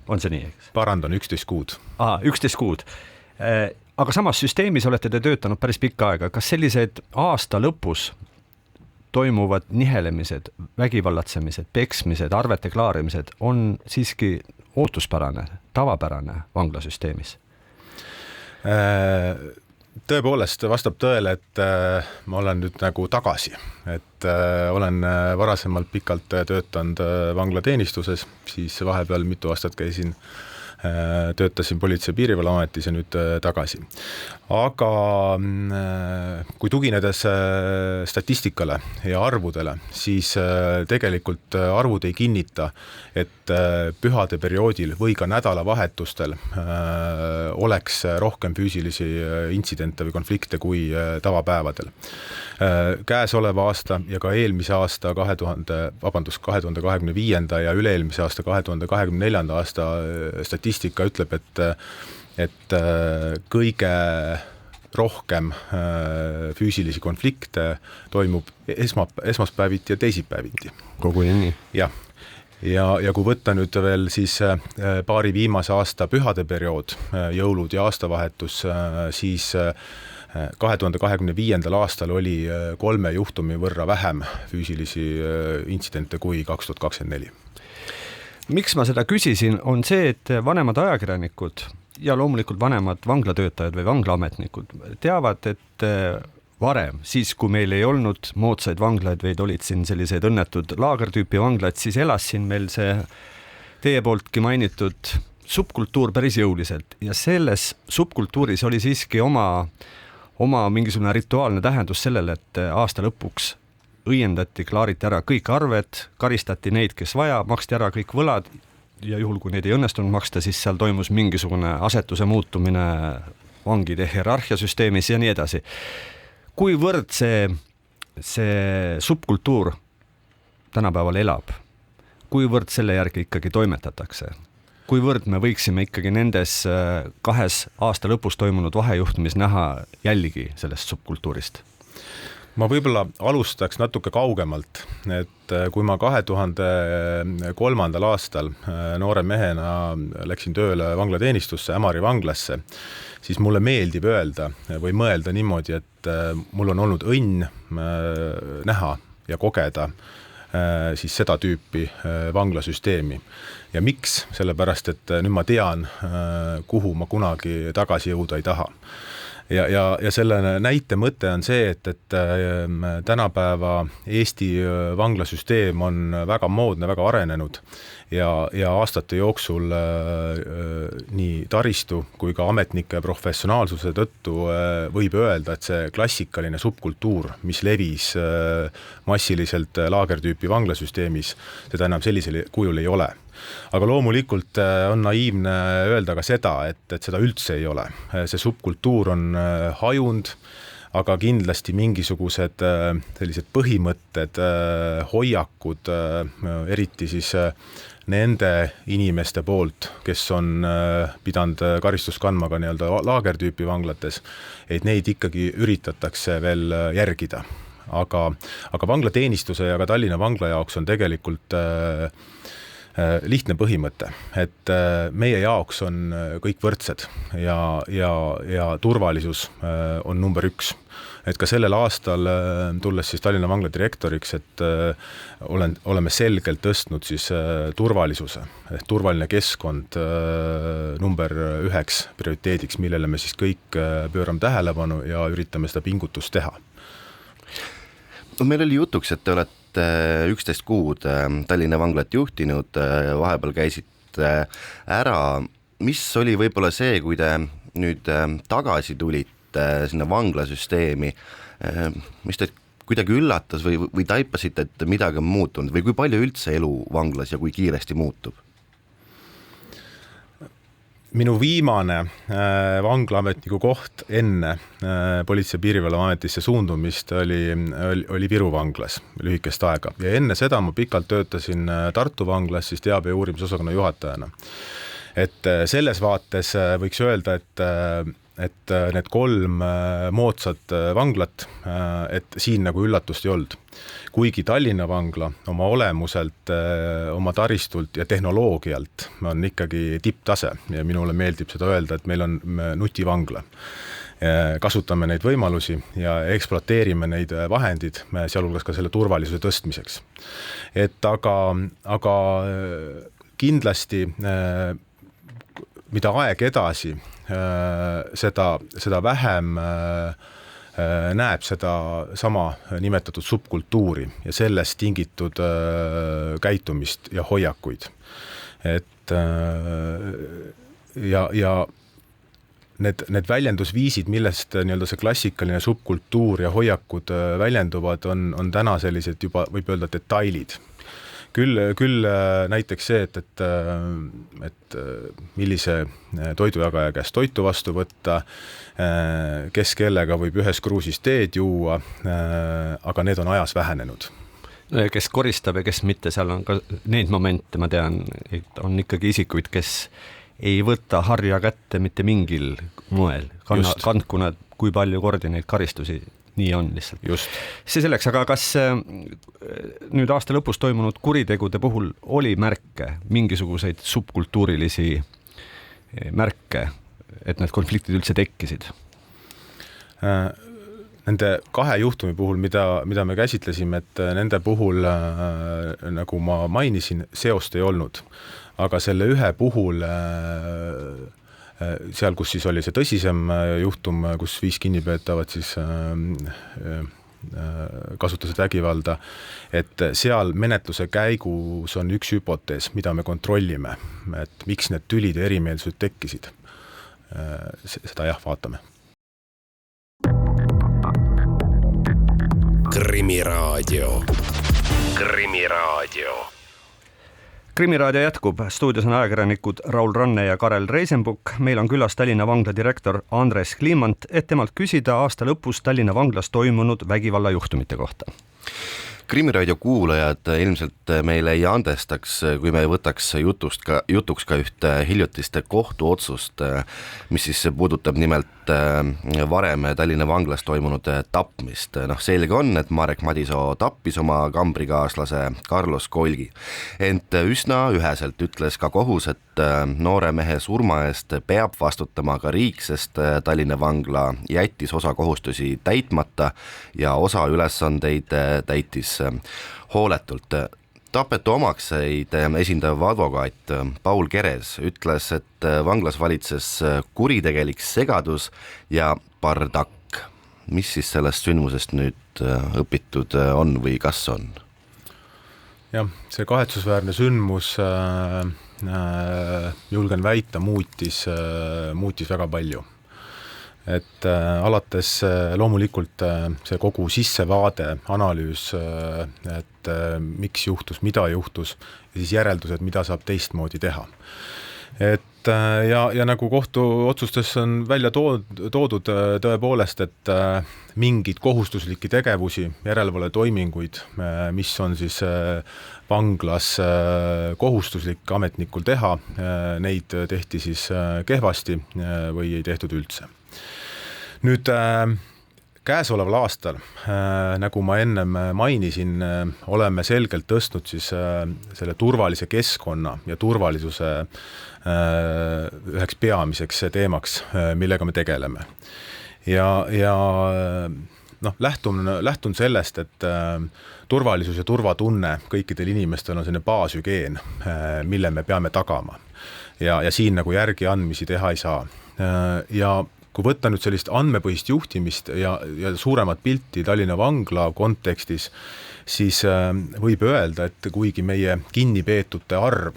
On see nii, eks?
Parandan, 11 kuud.
11 kuud. Aga samas süsteemis olete te töötanud päris pikka aega. Kas sellised aasta lõpus toimuvad nihelemised, vägivallatsemised, peksmised, arvete klaarimised on siiski ootuspärane, tavapärane vanglasüsteemis?
Tõepoolest vastab tõele, et ma olen nüüd nagu tagasi, et olen varasemalt pikalt töötanud vanglateenistuses, siis vahepeal mitu aastat töötasin Politsei- ja Piirivalveametis ja nüüd tagasi. Aga kui tuginedes statistikale ja arvudele, siis tegelikult arvud ei kinnita, et pühade perioodil või ka nädalavahetustel oleks rohkem füüsilisi intsidente või konflikte kui tavapäevadel. Käesoleva aasta ja ka eelmise aasta 2025. ja üle-eelmise aasta 2024. aasta statistika ütleb, et kõige rohkem füüsilisi konflikte toimub esmaspäeviti ja teisipäeviti.
Koguni nii.
Jah. Ja kui võtta nüüd veel siis paari viimase aasta pühade periood, jõulud ja aastavahetus, siis 2025. aastal oli 3 juhtumi võrra vähem füüsilisi intsidente kui 2024.
Miks ma seda küsisin, on see, et vanemad ajakirjanikud ja loomulikult vanemad vanglatöötajad või vanglaametnikud teavad, et varem, siis kui meil ei olnud moodsaid vanglaid, vaid olid siin sellised õnnetud laagertüüpi vanglad, siis elas siin meil see teie pooltki mainitud subkultuur päris jõuliselt ja selles subkultuuris oli siiski oma mingisugune rituaalne tähendus sellele, et aasta lõpuks õiendati, klaariti ära kõik arved, karistati neid, kes vaja, maksti ära kõik võlad ja juhul, kui neid ei õnnestunud maksta, siis seal toimus mingisugune asetuse muutumine vangide hierarhiasüsteemis ja nii edasi. Kuivõrd see subkultuur tänapäeval elab, kuivõrd selle järgi ikkagi toimetatakse, kuivõrd me võiksime ikkagi nendes 2 aasta lõpus toimunud vahejuhtumis näha jälgi sellest subkultuurist?
Ma võib-olla alustaks natuke kaugemalt, et kui ma 2003. aastal noore mehena läksin tööle vanglateenistusse, Ämari vanglasse, siis mulle meeldib öelda või mõelda niimoodi, et mul on olnud õnn näha ja kogeda siis seda tüüpi vanglasüsteemi. Ja miks? Sellepärast, et nüüd ma tean, kuhu ma kunagi tagasi jõuda ei taha. Ja selle näite mõte on see, et tänapäeva Eesti vanglasüsteem on väga moodne, väga arenenud ja aastate jooksul nii taristu kui ka ametnike professionaalsuse tõttu võib öelda, et see klassikaline subkultuur, mis levis massiliselt laagertüüpi vanglasüsteemis, seda enam sellisel kujul ei ole. aga loomulikult on naiivne öelda ka seda, et seda üldse ei ole. See subkultuur on hajunud, aga kindlasti mingisugused sellised põhimõtted, hoiakud, eriti siis nende inimeste poolt, kes on pidanud karistust kandma ka nii-öelda laagertüüpi vanglates, et neid ikkagi üritatakse veel järgida. Aga vanglateenistuse ja ka Tallinna vangla jaoks on tegelikult lihtne põhimõte, et meie jaoks on kõik võrdsed ja turvalisus on number 1. Et ka sellel aastal, tulles siis Tallinna vangla direktoriks, et oleme selgelt tõstnud siis turvalisuse, turvaline keskkond number 1 prioriteediks, millele me siis kõik pöörame tähelepanu ja üritame seda pingutust teha.
Meil oli jutuks, et te olete 11 kuud Tallinna vanglat juhtinud, vahepeal käisite ära. Mis oli võib-olla see, kui te nüüd tagasi tulite sinna vanglasüsteemi, mis teid kuidagi üllatas või taipasite, et midagi on muutunud või kui palju üldse elu vanglas ja kui kiiresti muutub?
Minu viimane vanglaametniku koht enne Politsei- ja Piirivalveametisse suundumist oli Viru vanglas lühikest aega ja enne seda ma pikalt töötasin Tartu vanglas siis teabe- ja uurimisosakonna juhatajana. Et selles vaates võiks öelda, et need 3 moodsat vanglat, et siin nagu üllatust ei olnud. Kuigi Tallinna vangla oma olemuselt, oma taristult ja tehnoloogialt on ikkagi tipptase ja minule meeldib seda öelda, et meil on nutivangla. Kasutame neid võimalusi ja ekspluateerime neid vahendid, sealhulgas ka selle turvalisuse tõstmiseks. Et aga kindlasti mida aeg edasi, seda vähem näeb seda sama nimetatud subkultuuri ja sellest tingitud käitumist ja hoiakuid. Et ja need väljendusviisid, millest nii-öelda see klassikaline subkultuur ja hoiakud väljenduvad, on täna sellised juba võib öelda detailid. Küll näiteks see, et millise toidujagaja käest toitu vastu võtta, kes kellega võib ühes kruusis teed juua, aga need on ajas vähenenud.
Kes koristab ja kes mitte, seal on ka neid momente, ma tean, et on ikkagi isikuid, kes ei võta harja kätte mitte mingil moel, kandku nad kui palju kordi neid karistusi. Nii on lihtsalt.
Just.
See selleks, aga kas nüüd aasta lõpus toimunud kuritegude puhul oli märke, mingisuguseid subkultuurilisi märke, et need konfliktid üldse tekkisid?
Nende 2 juhtumi puhul, mida me käsitlesime, et nende puhul, nagu ma mainisin, seost ei olnud. Aga selle ühe puhul seal, kus siis oli see tõsisem juhtum, kus 5 kinnipeetavat siis kasutasid vägivalda, et seal menetluse käigus on üks hüpotees, mida me kontrollime, et miks need tülid ja erimeelsused tekkisid. Seda vaatame.
Krimiraadio.
Krimiraadio jätkub, stuudios on ajakirjanikud Raul Ranne ja Karel Reisenbuk. Meil on külas Tallinna vangla direktor Andres Kliimant, et temalt küsida aasta lõpus Tallinna vanglas toimunud vägivallajuhtumite kohta.
Krimiraadio kuulajad ilmselt meile ei andestaks, kui me võtaks jutuks ka ühte hiljutiste kohtuotsust, mis siis puudutab nimelt varem Tallinna vanglas toimunud tapmist. Selge on, et Marek Madisoo tappis oma kambrikaaslase Carlos Kolgi. Ent üsna üheselt ütles ka kohus, et noore mehe surma eest peab vastutama ka riik, sest Tallinna vangla jättis osa kohustusi täitmata ja osa ülesandeid täitis hooletult. Tapetu omakseid esindav advokaat Paul Keres ütles, et vanglas valitses kuritegelik segadus ja bardakk. Mis siis sellest sündmusest nüüd õpitud on või kas on?
Jah, see kahetsusväärne sündmus, julgen väita, muutis väga palju. et alates loomulikult see kogu sissevaade, analüüs, et miks juhtus, mida juhtus ja siis järeldused, mida saab teistmoodi teha. Et ja nagu kohtuotsustes on välja toodud tõepoolest, et mingid kohustuslikke tegevusi, järelevalvetoiminguid, mis on siis vanglas kohustuslik ametnikul teha, neid tehti siis kehvasti või ei tehtud üldse. Nüüd käesoleval aastal, nagu ma ennem mainisin, oleme selgelt tõstnud siis selle turvalise keskkonna ja turvalisuse üheks peamiseks teemaks, millega me tegeleme. Ja lähtun sellest, et turvalisus ja turvatunne kõikidel inimestel on selline baashügeen, mille me peame tagama. Ja siin nagu järgi andmisi teha ei saa. Ja kui võtta nüüd sellist andmepõhist juhtimist ja suuremat pilti Tallinna vangla kontekstis, siis võib öelda, et kuigi meie kinnipeetute arv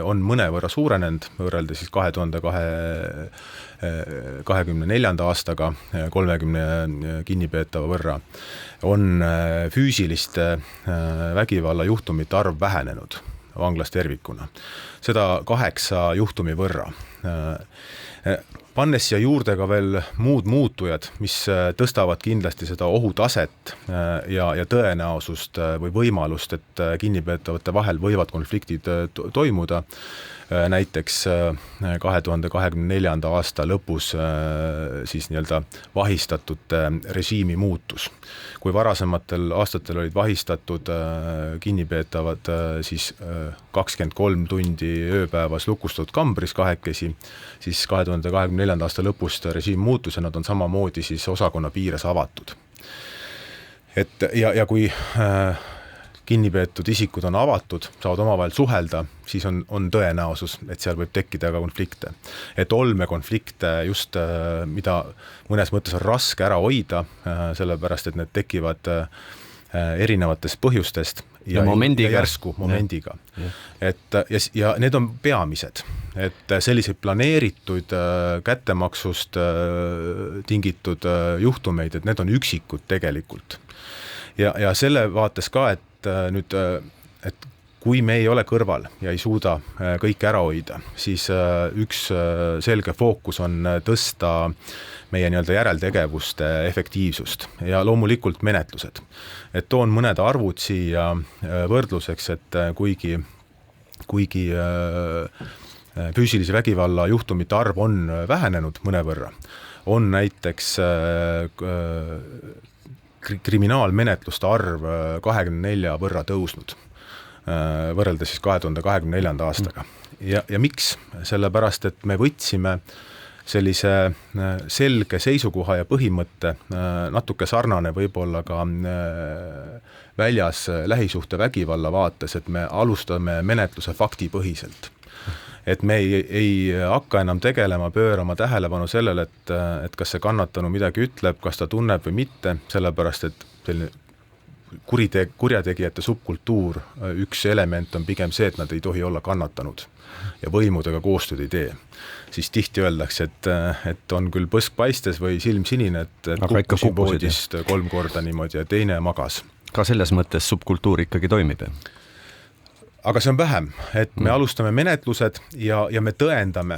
on mõnevõrra suurenenud, võrreldes siis 2024. aastaga 30 kinnipeetava võrra, on füüsiliste vägivallajuhtumite arv vähenenud vanglas tervikuna. Seda 8 juhtumi võrra. Pannes siia juurde ka veel muud muutujad, mis tõstavad kindlasti seda ohutaset ja tõenäosust või võimalust, et kinnipeetavate vahel võivad konfliktid toimuda. Näiteks 2024. aasta lõpus siis nii-öelda vahistatute režiimi muutus. Kui varasematel aastatel olid vahistatud kinnipeetavad siis 23 tundi ööpäevas lukustatud kambris kahekesi, siis 2024. aasta lõpust režiim muutus ja nad on samamoodi siis osakonna piires avatud. Ja kui kinnipeetud isikud on avatud, saavad omavahel suhelda, siis on tõenäosus, et seal võib tekkida ka konflikte. Et olmekonflikte just, mida mõnes mõttes on raske ära hoida, sellepärast, et need tekivad erinevatest põhjustest ja järsku momendiga. Ja need on peamised, et selliseid planeeritud kättemaksust tingitud juhtumeid, et need on üksikud tegelikult. Ja selle vaates ka, et kui me ei ole kõrval ja ei suuda kõike ära hoida, siis üks selge fookus on tõsta meie nii-öelda järeltegevuste efektiivsust ja loomulikult menetlused. Et toon mõned arvud siia võrdluseks, et kuigi füüsilise vägivalla juhtumite arv on vähenenud mõnevõrra, on näiteks kriminaalmenetluste arv 24 võrra tõusnud võrreldes siis 2024. aastaga. Ja miks? Sellepärast, et me võtsime sellise selge seisukoha ja põhimõtte, natuke sarnane võib-olla ka väljas lähisuhte vägivalla vaates, et me alustame menetluse faktipõhiselt. Et me ei hakka enam tegelema, pöörama tähelepanu sellele, et kas see kannatanu midagi ütleb, kas ta tunneb või mitte, sellepärast, et selline kurjategijate subkultuur, üks element on pigem see, et nad ei tohi olla kannatanud ja võimudega koostööd ei tee. Siis tihti öeldakse, et on küll põsk paistes või silm sinine, et kukkusin poodist 3 korda niimoodi ja teine magas.
Ka selles mõttes subkultuur ikkagi toimib?
Aga see on vähem, et me alustame menetlused ja me tõendame,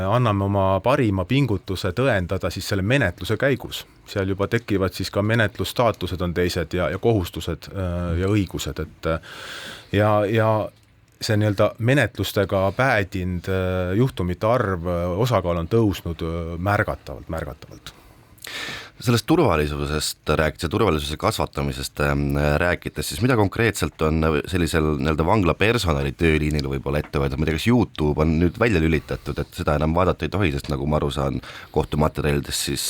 anname oma parima pingutuse tõendada siis selle menetluse käigus. Seal juba tekivad siis ka menetlusstaatused on teised ja kohustused ja õigused. Ja see nii-öelda menetlustega päädinud juhtumite arv, osakaal on tõusnud märgatavalt.
Sellest turvalisusest rääkides ja turvalisuse kasvatamisest rääkides, siis mida konkreetselt on sellisel nii-öelda vangla personali tööliinil võib-olla ette võetud? Ma tea, kas YouTube on nüüd välja lülitatud, et seda enam vaadata ei tohi, sest nagu ma aru saan kohtumaterjalides, siis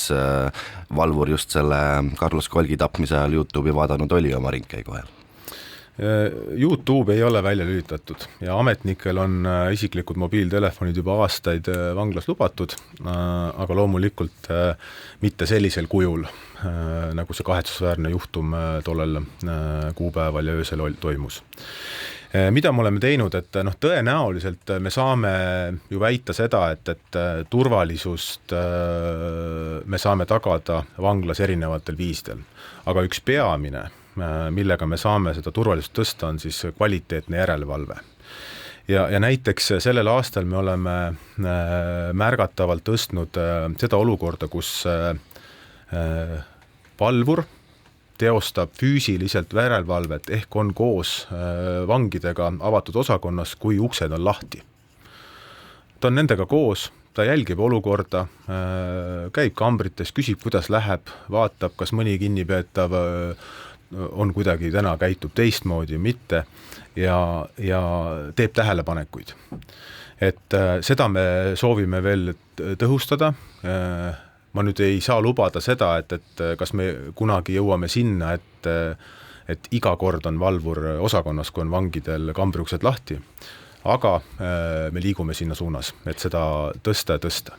valvur just selle Carlos Kolgi tapmise ajal YouTube'i vaadanud oli oma ringkäigu ajal.
YouTube ei ole välja lülitatud ja ametnikel on isiklikud mobiiltelefonid juba aastaid vanglas lubatud, aga loomulikult mitte sellisel kujul, nagu see kahetsusväärne juhtum tollel kuupäeval ja öösel toimus. mida me oleme teinud, et tõenäoliselt me saame ju väita seda, et turvalisust me saame tagada vanglas erinevatel viisidel. Aga üks peamine, millega me saame seda turvalisust tõsta, on siis kvaliteetne järelevalve. Ja näiteks sellel aastal me oleme märgatavalt tõstnud seda olukorda, kus valvur teostab füüsiliselt järelevalvet ehk on koos vangidega avatud osakonnas, kui uksed on lahti. Ta on nendega koos, ta jälgib olukorda, käib kambrites, küsib, kuidas läheb, vaatab, kas mõni kinnipeetav on kuidagi täna käitub teistmoodi, mitte ja teeb tähelepanekuid. Et seda me soovime veel tõhustada. Ma nüüd ei saa lubada seda, et kas me kunagi jõuame sinna, et iga kord on valvur osakonnas, kui on vangidel kambriuksed lahti, aga me liigume sinna suunas, et seda tõsta ja tõsta.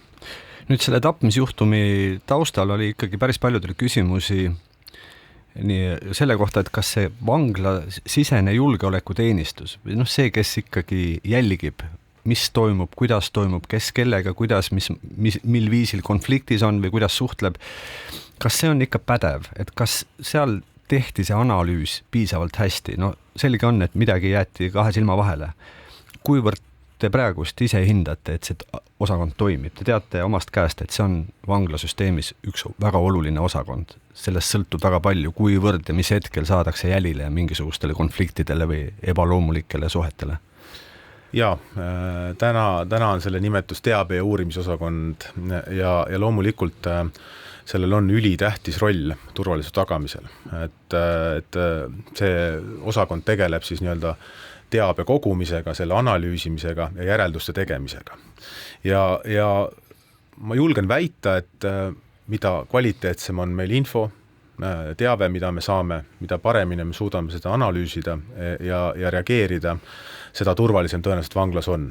Nüüd selle tapmisjuhtumi taustal oli ikkagi päris paljudel küsimusi nii selle kohta, et kas see vangla sisene julgeolekuteenistus, see, kes ikkagi jälgib, mis toimub, kuidas toimub, kes kellega, kuidas, mil viisil konfliktis on või kuidas suhtleb. Kas see on ikka pädev, et kas seal tehti see analüüs piisavalt hästi? No selge on, et midagi jäeti kahe silma vahele. Kuivõrd te praegust ise hindate, et see osakond toimib? Te teate omast käest, et see on vanglasüsteemis üks väga oluline osakond. Sellest sõltub väga palju, kuivõrd ja mis hetkel saadakse jälile mingisugustele konfliktidele või ebaloomulikele suhetele.
Ja täna on selle nimetus teabe- ja uurimisosakond ja loomulikult sellel on ülitähtis roll turvalisuse tagamisel. Et see osakond tegeleb siis nii-öelda teabe kogumisega, selle analüüsimisega ja järelduste tegemisega. Ja ma julgen väita, et mida kvaliteetsem on meil info, teave, mida me saame, mida paremini me suudame seda analüüsida ja reageerida, seda turvalisem tõenäoliselt vanglas on.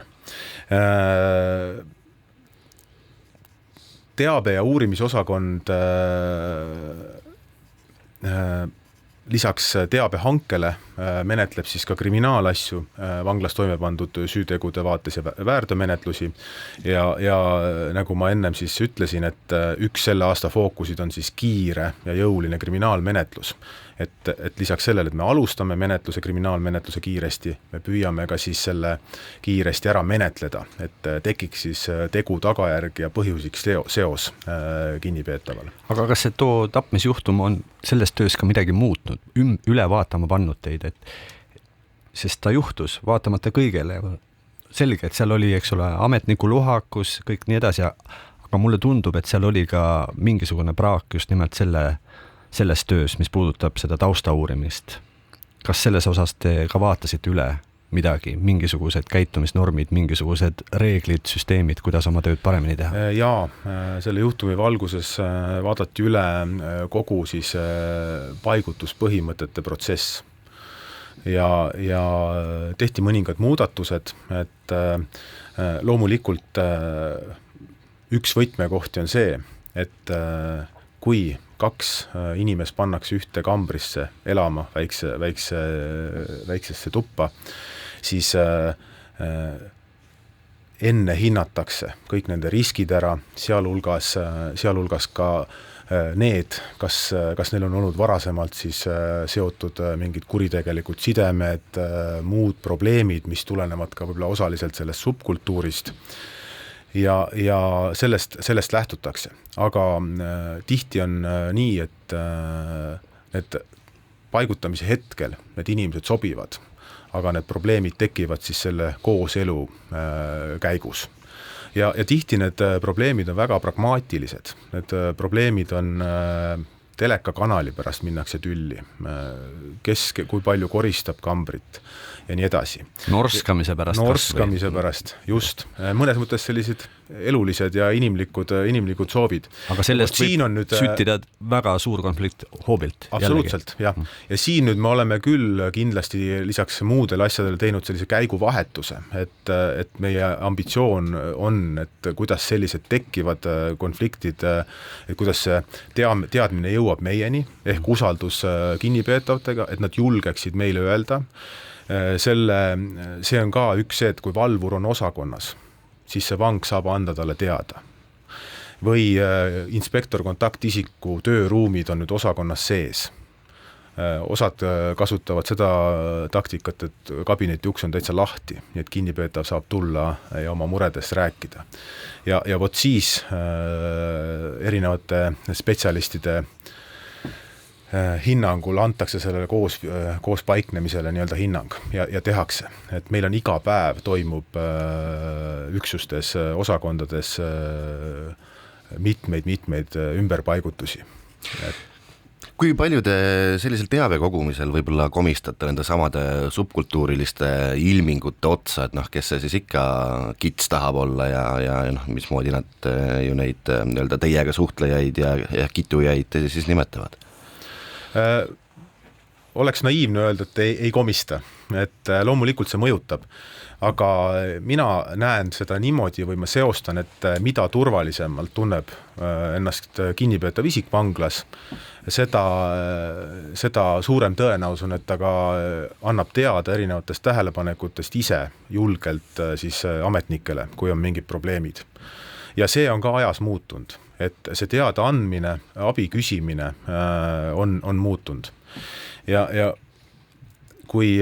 Teabe- ja uurimisosakond lisaks teabehankele menetleb siis ka kriminaalasju, vanglas toime pandud süütegude vaates ja väärteomenetlusi ja nagu ma ennem siis ütlesin, et üks selle aasta fookusid on siis kiire ja jõuline kriminaalmenetlus. Et lisaks sellele, et me alustame menetluse, kriminaalmenetluse kiiresti, me püüame ka siis selle kiiresti ära menetleda, et tekiks siis tegu tagajärg ja põhjusiks seos kinnipeetaval.
Aga kas see too tapmisjuhtum on selles töös ka midagi muutnud, üle vaatama pannud teid, sest ta juhtus vaatamata kõigele, selge, et seal oli, eks ole, ametniku luhakus, kõik nii edasi, aga mulle tundub, et seal oli ka mingisugune praak just nimelt selles töös, mis puudutab seda tausta uurimist. Kas selles osas te ka vaatasite üle midagi, mingisugused käitumisnormid, mingisugused reeglid, süsteemid, kuidas oma tööd paremini teha?
Jaa, selle juhtumi valguses vaadati üle kogu siis paigutuspõhimõtete protsess ja tehti mõningad muudatused, et loomulikult üks võtmekohti on see, et kui 2 inimest pannakse ühte kambrisse elama väiksesse tuppa, siis enne hinnatakse kõik nende riskid ära, sealhulgas ka need, kas neil on olnud varasemalt siis seotud mingid kuritegelikud sidemed, muud probleemid, mis tulenevad ka võib-olla osaliselt sellest subkultuurist. Ja sellest lähtutakse. Aga tihti on nii, et paigutamise hetkel need inimesed sobivad, aga need probleemid tekivad siis selle kooselu käigus. Ja tihti need probleemid on väga pragmaatilised. Need probleemid on telekakanali pärast minnakse tülli, kui palju koristab kambrit ja nii edasi.
Norskamise pärast.
Norskamise pärast, just. Mõnes mõttes sellised elulised ja inimlikud soovid.
Aga sellest võib süttida väga suur konflikt hoobilt.
Absoluutselt, jah. Ja siin nüüd me oleme küll kindlasti lisaks muudele asjadele teinud sellise käiguvahetuse, et meie ambitsioon on, et kuidas sellised tekkivad konfliktid, et kuidas see teadmine jõuab meieni, ehk usaldus kinnipeetavatega, et nad julgeksid meile öelda. See on ka üks see, et kui valvur on osakonnas, siis see vang saab anda talle teada. Või inspektor kontaktisiku tööruumid on nüüd osakonnas sees. Osad kasutavad seda taktikat, et kabineti uks on täitsa lahti, nii et kinnipeetav saab tulla ja oma muredest rääkida. Ja vot siis erinevate spetsialistide hinnangul antakse sellele koos paiknemisele nii-öelda hinnang ja tehakse. Et meil on iga päev toimub üksustes, osakondades mitmeid ümberpaigutusi.
Kui palju te sellisel teave kogumisel võib-olla komistate nende samade subkultuuriliste ilmingute otsa, et kes see siis ikka kits tahab olla ja mismoodi nad ju neid nii-öelda teiega suhtlejaid ja kitujaid siis nimetavad?
Oleks naiivne öelda, et ei komista, et loomulikult see mõjutab, aga mina näen seda niimoodi või ma seostan, et mida turvalisemalt tunneb ennast kinnipeetav isik vanglas, seda suurem tõenäosus on, et ta ka annab teada erinevatest tähelepanekutest ise julgelt siis ametnikele, kui on mingid probleemid. Ja see on ka ajas muutunud, et see teada andmine, abi küsimine on muutunud. Ja kui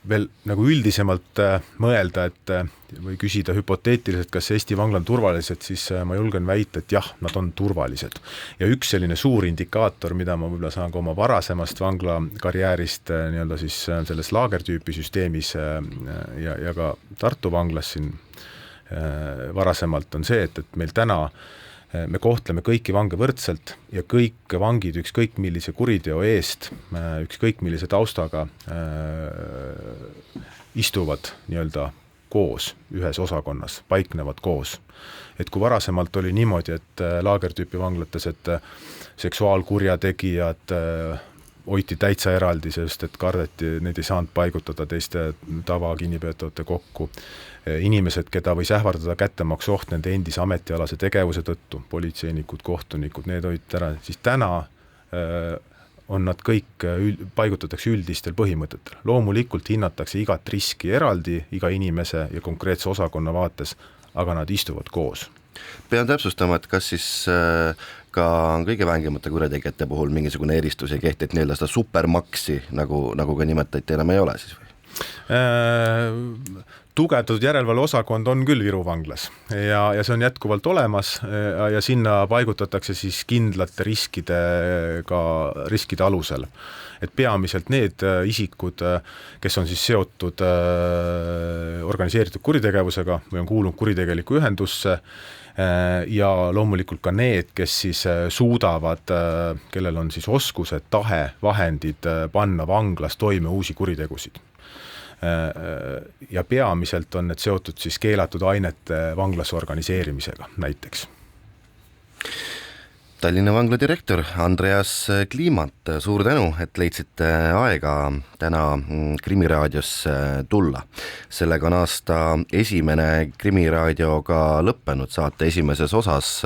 veel nagu üldisemalt mõelda, või küsida hüpoteetiliselt, kas Eesti vangla on turvalised, siis ma julgen väita, et jah, nad on turvalised. Ja üks selline suur indikaator, mida ma võib-olla saan ka oma varasemast vangla karjäärist nii-öelda siis selles laagertüüpi süsteemis ja ka Tartu vanglas siin varasemalt on see, et meil täna me kohtleme kõiki vange võrdselt ja kõik vangid ükskõik millise kuriteo eest, ükskõik millise taustaga istuvad nii-öelda koos ühes osakonnas, paiknevad koos. Et kui varasemalt oli niimoodi, et laagertüüpi vanglates, et seksuaalkurjategijad hoiti täitsa eraldi, sest et kardeti, neid ei saanud paigutada teiste tavakinnipeetavate kokku. Inimesed, keda võis ähvardada kättemaksuoht nende endise ametialase tegevuse tõttu, politseinikud, kohtunikud, need olid ära, siis täna on nad kõik paigutatakse üldistel põhimõtetel. Loomulikult hinnatakse igat riski eraldi, iga inimese ja konkreetse osakonna vaates, aga nad istuvad koos.
Pean täpsustama, et kas siis ka kõige vängemate kurjategijate puhul mingisugune eristus ja kehti, et nii-öelda seda supermaksi, nagu ka nimetati, enam ei ole siis või?
Tugevdatud järelevalve osakond on küll Viru vanglas ja see on jätkuvalt olemas ja sinna paigutatakse siis kindlate riskide alusel. Et peamiselt need isikud, kes on siis seotud organiseeritud kuritegevusega või on kuulunud kuritegeliku ühendusse ja loomulikult ka need, kes siis suudavad, kellel on siis oskused, tahe, vahendid panna vanglas toime uusi kuritegusid. Ja peamiselt on need seotud siis keelatud ainete vanglas organiseerimisega näiteks.
Tallinna vangla direktor Andreas Kliimant, suur tänu, et leidsite aega täna Krimiraadiosse tulla. Sellega on aasta esimene Krimiraadio ka lõppenud. Saate esimeses osas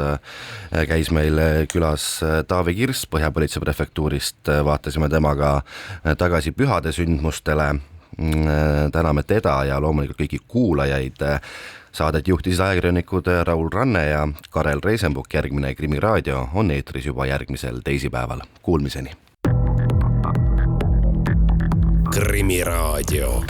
käis meil külas Taavi Kirss Põhjapolitsei prefektuurist. Vaatasime temaga tagasi pühade sündmustele. Täname teda ja loomulikult kõiki kuulajaid. Saadet juhtisid ajakirjanikud Raul Ranne ja Karel Reisenbuk. Järgmine Krimiraadio on eetris juba järgmisel teisipäeval. Kuulmiseni.
Krimiraadio.